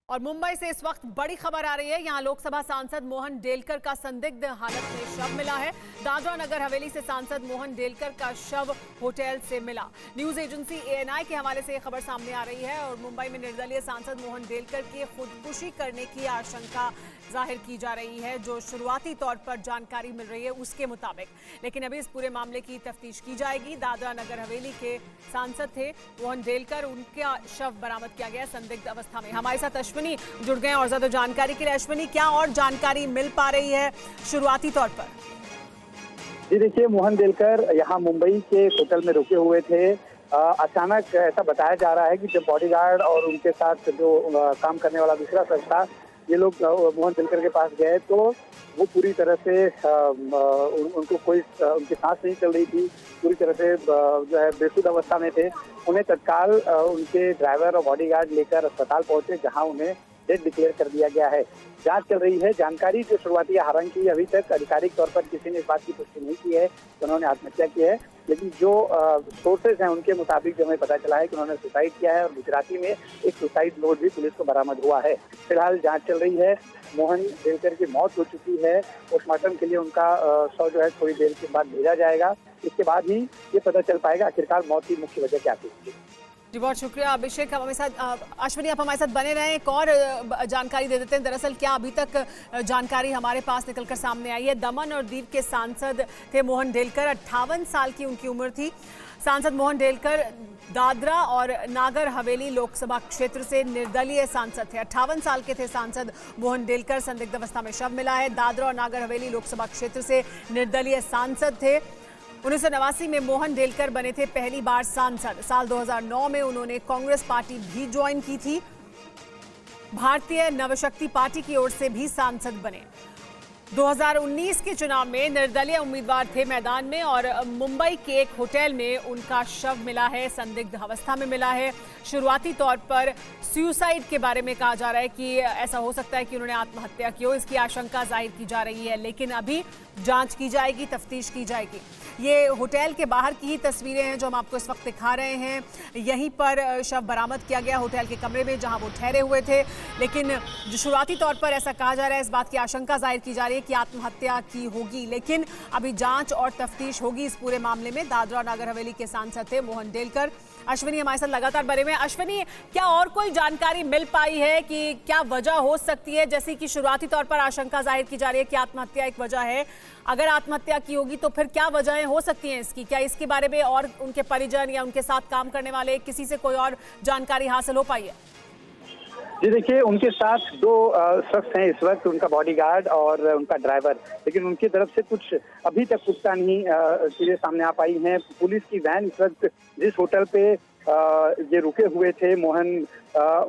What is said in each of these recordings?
और मुंबई से इस वक्त बड़ी खबर आ रही है। यहां लोकसभा सांसद मोहन डेलकर का संदिग्ध हालत में शव मिला है। दादरा नगर हवेली से सांसद मोहन डेलकर का शव होटल से मिला। न्यूज एजेंसी एएनआई के हवाले से यह खबर सामने आ रही है और मुंबई में निर्दलीय सांसद मोहन डेलकर की खुदकुशी करने की आशंका जाहिर की जा रही है, जो शुरुआती तौर पर जानकारी मिल रही है उसके मुताबिक। लेकिन अभी इस पूरे मामले की तफ्तीश की जाएगी। दादरा नगर हवेली के सांसद थे मोहन डेलकर, उनका शव बरामद किया गया संदिग्ध अवस्था में। हमारे साथ अश्विनी जुड़ गए और ज्यादा जानकारी के लिए। अश्विनी, क्या और जानकारी मिल पा रही है शुरुआती तौर पर? जी देखिए, मोहन डेलकर यहाँ मुंबई के होटल में रुके हुए थे। अचानक ऐसा बताया जा रहा है कि जब बॉडीगार्ड और उनके साथ जो काम करने वाला दूसरा शख्स था, ये लोग मोहन डेलकर के पास गए तो वो पूरी तरह से उनको कोई उनकी सांस नहीं चल रही थी, पूरी तरह से जो है बेसुध अवस्था में थे। उन्हें तत्काल उनके ड्राइवर और बॉडीगार्ड लेकर अस्पताल पहुंचे, जहां उन्हें डेथ डिक्लेयर कर दिया गया है। जांच चल रही है। जानकारी जो शुरुआती है, हालांकि अभी तक आधिकारिक तौर पर किसी ने इस बात की पुष्टि नहीं की है कि उन्होंने आत्महत्या की है, लेकिन जो सोर्सेज हैं उनके मुताबिक जो हमें पता चला है कि उन्होंने सुसाइड किया है और गुजराती में एक सुसाइड नोट भी पुलिस को बरामद हुआ है। फिलहाल जांच चल रही है। मोहन डेलकर की मौत हो चुकी है। पोस्टमार्टम के लिए उनका शव जो है थोड़ी देर के बाद भेजा जाएगा। इसके बाद ही ये पता चल पाएगा आखिरकार मौत की मुख्य वजह क्या थी। जी, बहुत शुक्रिया अभिषेक। आप हमारे साथ अश्विनी, आप हमारे साथ बने रहें। एक और जानकारी दे देते हैं। दरअसल क्या अभी तक जानकारी हमारे पास निकलकर सामने आई है। दमन और दीव के सांसद थे मोहन डेलकर। 58 साल की उनकी उम्र थी। सांसद मोहन डेलकर दादरा और नागर हवेली लोकसभा क्षेत्र से निर्दलीय सांसद थे। 58 साल के थे सांसद मोहन डेलकर। संदिग्ध अवस्था में शव मिला है। दादरा और नागर हवेली लोकसभा क्षेत्र से निर्दलीय सांसद थे। 1989 में मोहन डेलकर बने थे पहली बार सांसद। साल 2009 में उन्होंने कांग्रेस पार्टी भी ज्वाइन की थी। भारतीय नवशक्ति पार्टी की ओर से भी सांसद बने। 2019 के चुनाव में निर्दलीय उम्मीदवार थे मैदान में और मुंबई के एक होटल में उनका शव मिला है, संदिग्ध अवस्था में मिला है। शुरुआती तौर पर सुसाइड के बारे में कहा जा रहा है कि ऐसा हो सकता है कि उन्होंने आत्महत्या की हो, इसकी आशंका जाहिर की जा रही है। लेकिन अभी जांच की जाएगी, तफ्तीश की जाएगी। ये होटल के बाहर की ही तस्वीरें हैं जो हम आपको इस वक्त दिखा रहे हैं। यहीं पर शव बरामद किया गया होटल के कमरे में जहां वो ठहरे हुए थे। लेकिन जो शुरुआती तौर पर ऐसा कहा जा रहा है, इस बात की आशंका जाहिर की जा रही है कि आत्महत्या की होगी। लेकिन अभी जांच और तफ्तीश होगी इस पूरे मामले में। दादरा नागर हवेली के सांसद थे मोहन डेलकर। अश्विनी हमारे साथ लगातार बने हुए हैं। अश्विनी, क्या और कोई जानकारी मिल पाई है कि क्या वजह हो सकती है? जैसे कि शुरुआती तौर पर आशंका जाहिर की जा रही है कि आत्महत्या एक वजह है। अगर आत्महत्या की होगी तो फिर क्या वजहें हो सकती हैं इसकी? क्या इसके बारे में और उनके परिजन या उनके साथ काम करने वाले किसी से कोई और जानकारी हासिल हो पाई है? जी देखिए, उनके साथ दो शख्स हैं इस वक्त, उनका बॉडीगार्ड और उनका ड्राइवर। लेकिन उनकी तरफ से कुछ अभी तक पुख्ता नहीं चीजें सामने आ पाई हैं। पुलिस की वैन इस वक्त जिस होटल पे ये रुके हुए थे मोहन,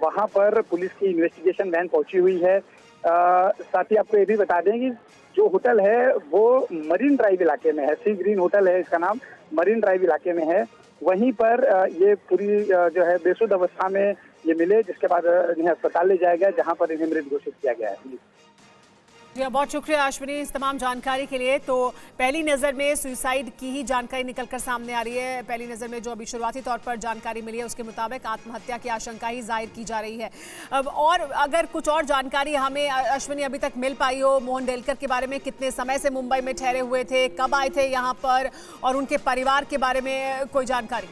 वहां पर पुलिस की इन्वेस्टिगेशन वैन पहुंची हुई है। साथ ही आपको ये भी बता दें कि जो होटल है वो मरीन ड्राइव इलाके में है। सी ग्रीन होटल है इसका नाम, मरीन ड्राइव इलाके में है। वहीं पर ये पूरी जो है बेसुध अवस्था में ये मिले, जिसके बाद इन्हें अस्पताल ले जाया गया, जहां पर इन्हें मृत घोषित किया गया है। जी, बहुत शुक्रिया अश्विनी इस तमाम जानकारी के लिए। तो पहली नज़र में सुसाइड की ही जानकारी निकलकर सामने आ रही है। पहली नज़र में जो अभी शुरुआती तौर पर जानकारी मिली है उसके मुताबिक आत्महत्या की आशंका ही जाहिर की जा रही है। अब और अगर कुछ और जानकारी हमें अश्विनी अभी तक मिल पाई हो मोहन डेलकर के बारे में, कितने समय से मुंबई में ठहरे हुए थे, कब आए थे यहाँ पर, और उनके परिवार के बारे में कोई जानकारी?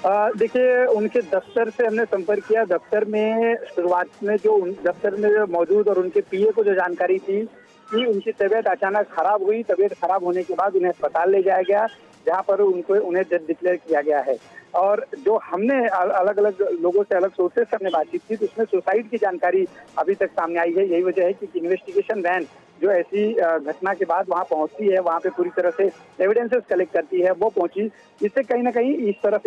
देखिए, उनके दफ्तर से हमने संपर्क किया। दफ्तर में शुरुआत में जो दफ्तर में मौजूद और उनके पीए को जो जानकारी थी कि उनकी तबीयत अचानक खराब हुई। तबीयत खराब होने के बाद उन्हें अस्पताल ले जाया गया, जहां पर उन्हें डेथ डिक्लेयर किया गया है। और जो हमने अलग अलग लोगों से, अलग सोर्सेस से हमने बातचीत की, तो उसमें सुसाइड की जानकारी अभी तक सामने आई है। यही वजह है कि इन्वेस्टिगेशन वैन जो ऐसी घटना के बाद वहां पहुंचती है, वहां पे पूरी तरह से एविडेंसेस कलेक्ट करती है, वो पहुंची। इससे कहीं ना कहीं इस तरफ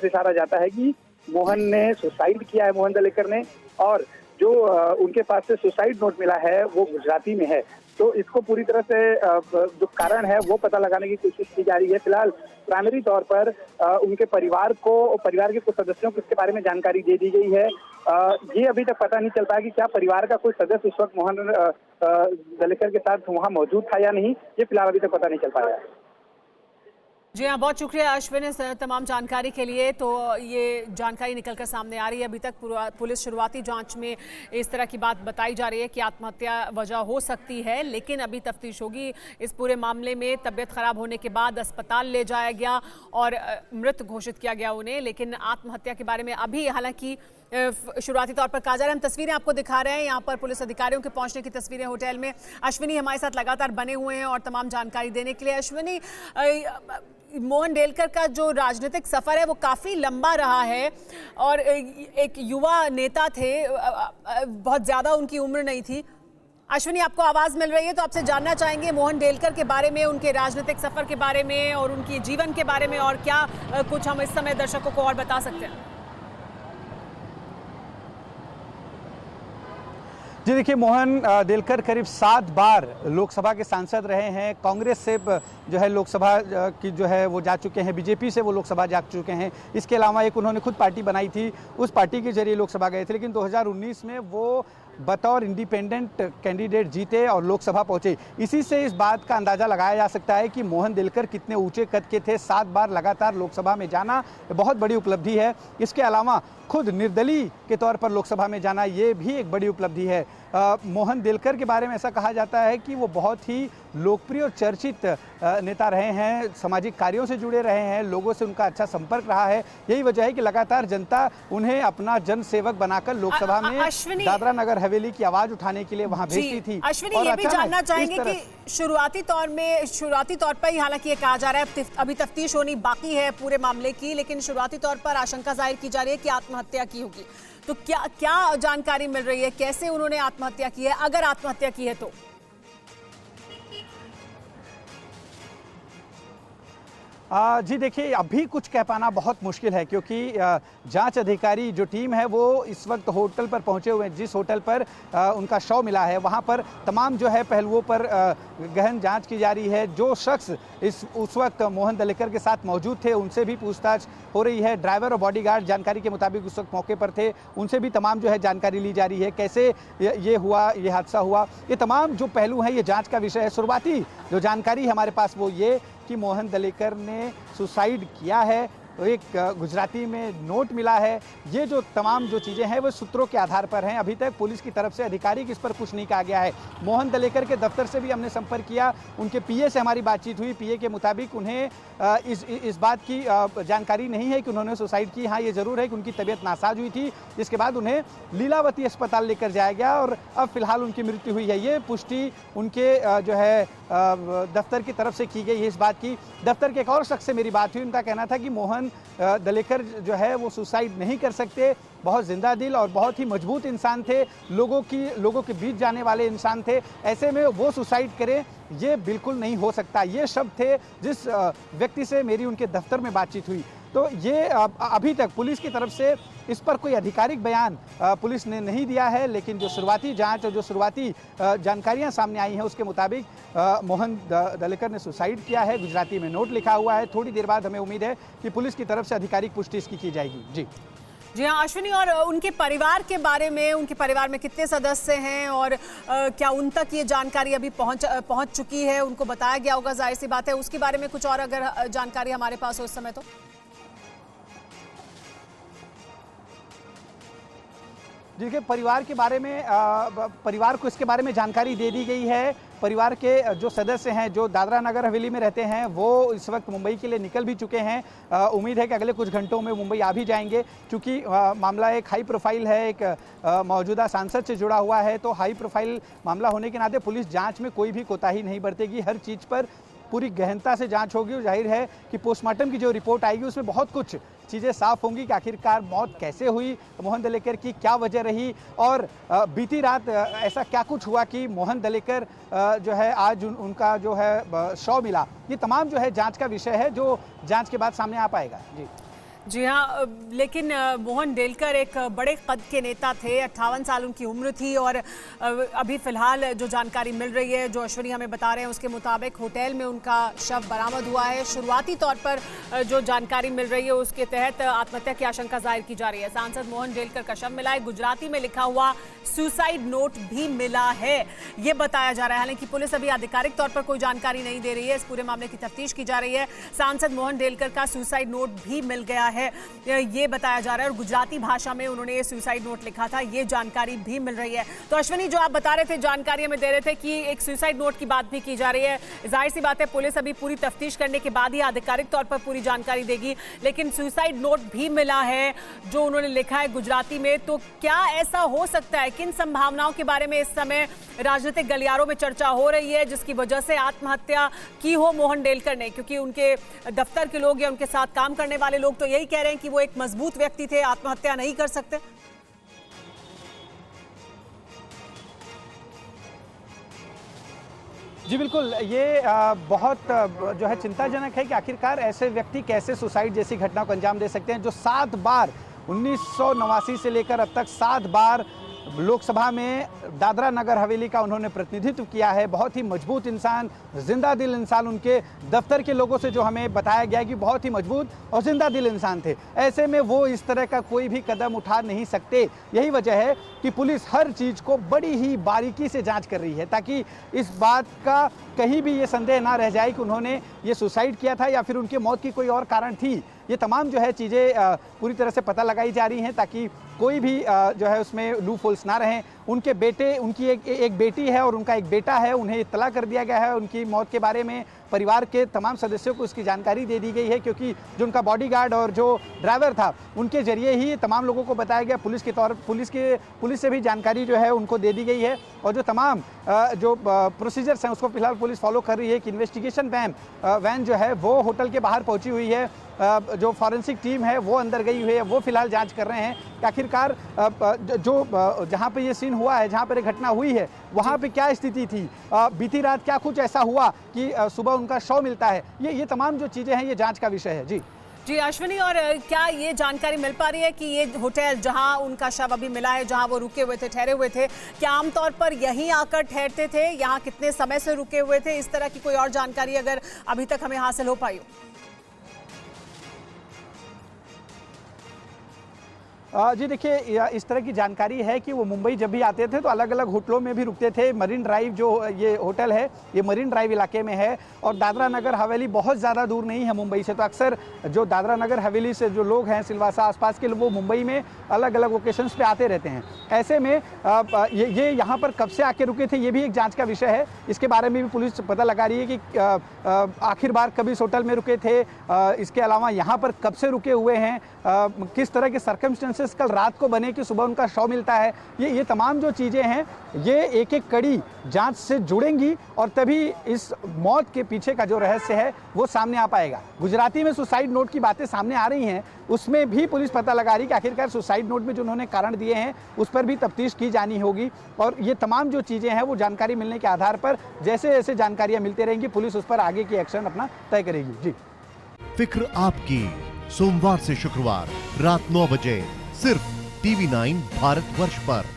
इशारा जाता है कि मोहन ने सुसाइड किया है, मोहन डेलकर ने। और जो उनके पास से सुसाइड नोट मिला है वो गुजराती में है। तो इसको पूरी तरह से जो कारण है वो पता लगाने की कोशिश की जा रही है। फिलहाल प्राइमरी तौर पर उनके परिवार के कुछ सदस्यों को इसके बारे में जानकारी दे दी गई है। ये अभी तक पता नहीं चल पाया कि क्या परिवार का कोई सदस्य उस वक्त मोहन डेलकर के साथ वहां मौजूद था या नहीं। ये फिलहाल अभी तक पता नहीं चल पाया है। जी हाँ, बहुत शुक्रिया अश्विन इस तमाम जानकारी के लिए। तो ये जानकारी निकलकर सामने आ रही है। अभी तक पुलिस शुरुआती जांच में इस तरह की बात बताई जा रही है कि आत्महत्या वजह हो सकती है, लेकिन अभी तफ्तीश होगी इस पूरे मामले में। तबीयत खराब होने के बाद अस्पताल ले जाया गया और मृत घोषित किया गया उन्हें, लेकिन आत्महत्या के बारे में अभी हालांकि शुरुआती तौर पर कहा जा रहा है। हम तस्वीरें आपको दिखा रहे हैं, यहाँ पर पुलिस अधिकारियों के पहुंचने की तस्वीरें होटल में। अश्विनी हमारे साथ लगातार बने हुए हैं और तमाम जानकारी देने के लिए। अश्विनी, मोहन डेलकर का जो राजनीतिक सफर है वो काफी लंबा रहा है और एक युवा नेता थे, बहुत ज्यादा उनकी उम्र नहीं थी। अश्विनी, आपको आवाज मिल रही है तो आपसे जानना चाहेंगे मोहन डेलकर के बारे में, उनके राजनीतिक सफर के बारे में और उनके जीवन के बारे में, और क्या कुछ हम इस समय दर्शकों को और बता सकते हैं? जी देखिए, मोहन डेलकर करीब 7 बार लोकसभा के सांसद रहे हैं। कांग्रेस से जो है लोकसभा की जो है वो जा चुके हैं, बीजेपी से वो लोकसभा जा चुके हैं। इसके अलावा एक उन्होंने खुद पार्टी बनाई थी, उस पार्टी के जरिए लोकसभा गए थे, लेकिन 2019 में वो बतौर इंडिपेंडेंट कैंडिडेट जीते और लोकसभा पहुंचे। इसी से इस बात का अंदाजा लगाया जा सकता है कि मोहन डेलकर कितने ऊंचे कद के थे। 7 बार लगातार लोकसभा में जाना बहुत बड़ी उपलब्धि है। इसके अलावा खुद निर्दलीय के तौर पर लोकसभा में जाना ये भी एक बड़ी उपलब्धि है। मोहन डेलकर के बारे में ऐसा कहा जाता है कि वो बहुत ही लोकप्रिय और चर्चित नेता रहे हैं, सामाजिक कार्यों से जुड़े रहे हैं, लोगों से उनका अच्छा संपर्क रहा है। यही वजह है कि लगातार जनता उन्हें अपना जन सेवक बनाकर लोकसभा में दादरा नगर हवेली की आवाज उठाने के लिए वहां भेजती थी। अश्विनी, ये भी जानना चाहेंगे कि शुरुआती तौर पर ही, हालांकि ये कहा जा रहा है अभी तफ्तीश होनी बाकी है पूरे मामले की, लेकिन शुरुआती तौर पर आशंका जाहिर की जा रही है कि आत्महत्या की होगी। तो क्या जानकारी मिल रही है, कैसे उन्होंने आत्महत्या की है, अगर आत्महत्या की है तो? जी देखिए, अभी कुछ कह पाना बहुत मुश्किल है, क्योंकि जांच अधिकारी जो टीम है वो इस वक्त होटल पर पहुंचे हुए हैं। जिस होटल पर उनका शव मिला है वहां पर तमाम जो है पहलुओं पर गहन जांच की जा रही है। जो शख्स उस वक्त मोहन डेलकर के साथ मौजूद थे उनसे भी पूछताछ हो रही है। ड्राइवर और बॉडीगार्ड जानकारी के मुताबिक उस वक्त मौके पर थे, उनसे भी तमाम जो है जानकारी ली जा रही है। कैसे ये हुआ, ये हादसा हुआ, ये तमाम जो पहलू हैं ये जाँच का विषय है। शुरुआती जो जानकारी हमारे पास वो ये कि मोहन डेलकर ने सुसाइड किया है, एक गुजराती में नोट मिला है। ये जो तमाम जो चीज़ें हैं वो सूत्रों के आधार पर हैं। अभी तक पुलिस की तरफ से आधिकारिक इस पर कुछ नहीं कहा गया है। मोहन डेलकर के दफ्तर से भी हमने संपर्क किया, उनके पीए से हमारी बातचीत हुई। पीए के मुताबिक उन्हें इस बात की जानकारी नहीं है कि उन्होंने सुसाइड की। हाँ, ये ज़रूर है कि उनकी तबीयत नासाज हुई थी, जिसके बाद उन्हें लीलावती अस्पताल लेकर जाया गया और अब फिलहाल उनकी मृत्यु हुई है। ये पुष्टि उनके जो है दफ्तर की तरफ से की गई है। इस बात की दफ्तर के एक और शख्स से मेरी बात हुई, उनका कहना था कि मोहन डेलकर जो है वो सुसाइड नहीं कर सकते, बहुत जिंदा दिल और बहुत ही मजबूत इंसान थे, लोगों के बीच जाने वाले इंसान थे। ऐसे में वो सुसाइड करें ये बिल्कुल नहीं हो सकता। ये शब्द थे जिस व्यक्ति से मेरी उनके दफ्तर में बातचीत हुई। तो ये अभी तक पुलिस की तरफ से इस पर कोई आधिकारिक बयान पुलिस ने नहीं दिया है, लेकिन जो शुरुआती जांच और जो शुरुआती जानकारियां सामने आई हैं उसके मुताबिक मोहन डेलकर ने सुसाइड किया है। गुजराती में नोट लिखा हुआ है। थोड़ी देर बाद हमें उम्मीद है कि पुलिस की तरफ से आधिकारिक पुष्टि इसकी की जाएगी। जी हाँ अश्विनी, और उनके परिवार के बारे में, उनके परिवार में कितने सदस्य हैं और क्या उन तक ये जानकारी अभी पहुंच चुकी है, उनको बताया गया होगा, जाहिर सी बात है। उसके बारे में कुछ और अगर जानकारी हमारे पास हो उस समय तो? देखिए, परिवार के बारे में परिवार को इसके बारे में जानकारी दे दी गई है। परिवार के जो सदस्य हैं जो दादरा नगर हवेली में रहते हैं वो इस वक्त मुंबई के लिए निकल भी चुके हैं। उम्मीद है कि अगले कुछ घंटों में मुंबई आ भी जाएंगे, क्योंकि मामला एक हाई प्रोफाइल है, एक मौजूदा सांसद से जुड़ा हुआ है। तो हाई प्रोफाइल मामला होने के नाते पुलिस जांच में कोई भी कोताही नहीं बरतेगी। हर चीज़ पर पूरी गहनता से जांच होगी और जाहिर है कि पोस्टमार्टम की जो रिपोर्ट आएगी उसमें बहुत कुछ चीज़ें साफ होंगी कि आखिरकार मौत कैसे हुई, मोहन डेलकर की क्या वजह रही और बीती रात ऐसा क्या कुछ हुआ कि मोहन डेलकर जो है आज उनका जो है शव मिला। ये तमाम जो है जांच का विषय है, जो जांच के बाद सामने आ पाएगा। जी जी हाँ, लेकिन मोहन डेलकर एक बड़े कद के नेता थे, 58 साल उनकी उम्र थी और अभी फिलहाल जो जानकारी मिल रही है, जो अश्विनी हमें बता रहे हैं उसके मुताबिक होटल में उनका शव बरामद हुआ है। शुरुआती तौर पर जो जानकारी मिल रही है उसके तहत आत्महत्या की आशंका जाहिर की जा रही है। सांसद मोहन डेलकर का शव मिला है, गुजराती में लिखा हुआ सुसाइड नोट भी मिला है, ये बताया जा रहा है। हालांकि पुलिस अभी आधिकारिक तौर पर कोई जानकारी नहीं दे रही है, इस पूरे मामले की तफ्तीश की जा रही है। सांसद मोहन डेलकर का सुसाइड नोट भी मिल गया है, ये बताया जा रहा है, और गुजराती भाषा में उन्होंने ये सुसाइड नोट लिखा था, ये जानकारी भी मिल रही है। तो अश्विनी, जो आप बता रहे थे, जानकारी हमें दे रहे थे कि एक सुसाइड नोट की बात भी की जा रही है। जाहिर सी बात है, पुलिस अभी पूरी तफ्तीश करने के बाद ही आधिकारिक तौर पर पूरी जानकारी देगी, लेकिन सुसाइड नोट भी मिला है जो उन्होंने लिखा है गुजराती में। तो क्या ऐसा हो सकता है, किन संभावनाओं के बारे में इस समय राजनीतिक गलियारों में चर्चा हो रही है जिसकी वजह से आत्महत्या की हो मोहन डेलकर ने? क्योंकि उनके दफ्तर के लोग या उनके साथ काम करने वाले लोग तो यही कह रहे हैं कि वो एक मजबूत व्यक्ति थे, आत्महत्या नहीं कर सकते। जी बिल्कुल, ये बहुत जो है चिंताजनक है कि आखिरकार ऐसे व्यक्ति कैसे सुसाइड जैसी घटना को अंजाम दे सकते हैं, जो 7 बार 1989 से लेकर अब तक 7 बार लोकसभा में दादरा नगर हवेली का उन्होंने प्रतिनिधित्व किया है। बहुत ही मजबूत इंसान, जिंदा दिल इंसान, उनके दफ्तर के लोगों से जो हमें बताया गया कि बहुत ही मजबूत और जिंदा दिल इंसान थे। ऐसे में वो इस तरह का कोई भी कदम उठा नहीं सकते। यही वजह है कि पुलिस हर चीज़ को बड़ी ही बारीकी से जांच कर रही है, ताकि इस बात का कहीं भी ये संदेह ना रह जाए कि उन्होंने ये सुसाइड किया था या फिर उनकी मौत की कोई और कारण थी। ये तमाम जो है चीज़ें पूरी तरह से पता लगाई जा रही हैं, ताकि कोई भी जो है उसमें लूप होल्स ना रहें। उनके बेटे, उनकी एक बेटी है और उनका एक बेटा है, उन्हें इत्तला कर दिया गया है उनकी मौत के बारे में। परिवार के तमाम सदस्यों को उसकी जानकारी दे दी गई है, क्योंकि जो उनका बॉडीगार्ड और जो ड्राइवर था उनके जरिए ही तमाम लोगों को बताया गया। पुलिस से भी जानकारी जो है उनको दे दी गई है, और जो तमाम जो प्रोसीजर्स हैं उसको फिलहाल पुलिस फॉलो कर रही है। कि इन्वेस्टिगेशन वैन जो है वो होटल के बाहर पहुंची हुई है, जो फॉरेंसिक टीम है वो अंदर गई हुई है, वो फिलहाल जांच कर रहे हैं कि आखिरकार जो जहां पे ये सीन हुआ है, जहां पर ये घटना हुई है, वहां पे क्या स्थिति थी, बीती रात क्या कुछ ऐसा हुआ कि सुबह उनका शव मिलता है। ये तमाम जो चीजें हैं ये जांच का विषय है। जी अश्विनी, और क्या ये जानकारी मिल पा रही है कि ये होटल जहां उनका शव अभी मिला है, जहां वो रुके हुए थे, ठहरे हुए थे, क्या आमतौर पर यहीं आकर ठहरते थे? यहाँ कितने समय से रुके हुए थे? इस तरह की कोई और जानकारी अगर अभी तक हमें हासिल हो पाई हो? जी देखिए, इस तरह की जानकारी है कि वो मुंबई जब भी आते थे तो अलग अलग होटलों में भी रुकते थे। मरीन ड्राइव जो ये होटल है, ये मरीन ड्राइव इलाके में है, और दादरा नगर हवेली बहुत ज़्यादा दूर नहीं है मुंबई से। तो अक्सर जो दादरा नगर हवेली से जो लोग हैं, सिलवासा आसपास के लोग, वो मुंबई में अलग अलग ओकेशंस पे आते रहते हैं। ऐसे में ये यहाँ पर कब से आके रुके थे, ये भी एक जाँच का विषय है। इसके बारे में भी पुलिस पता लगा रही है कि आखिर बार कब इस होटल में रुके थे, इसके अलावा यहाँ पर कब से रुके हुए हैं, किस तरह के सर्कमस्टेंसेस कल रात को बने कि सुबह उनका शव मिलता है। ये तमाम जो चीज़ें हैं ये एक एक कड़ी जांच से जुड़ेंगी, और तभी इस मौत के पीछे का जो रहस्य है वो सामने आ पाएगा। गुजराती में सुसाइड नोट की बातें सामने आ रही हैं, उसमें भी पुलिस पता लगा रही कि आखिरकार सुसाइड नोट में जो उन्होंने कारण दिए हैं उस पर भी तफ्तीश की जानी होगी। और ये तमाम जो चीज़ें हैं वो जानकारी मिलने के आधार पर जैसे जैसे जानकारियाँ मिलती रहेंगी, पुलिस उस पर आगे की एक्शन अपना तय करेगी। जी, फिक्र आपकी, सोमवार से शुक्रवार रात 9 बजे सिर्फ TV9 भारतवर्ष पर।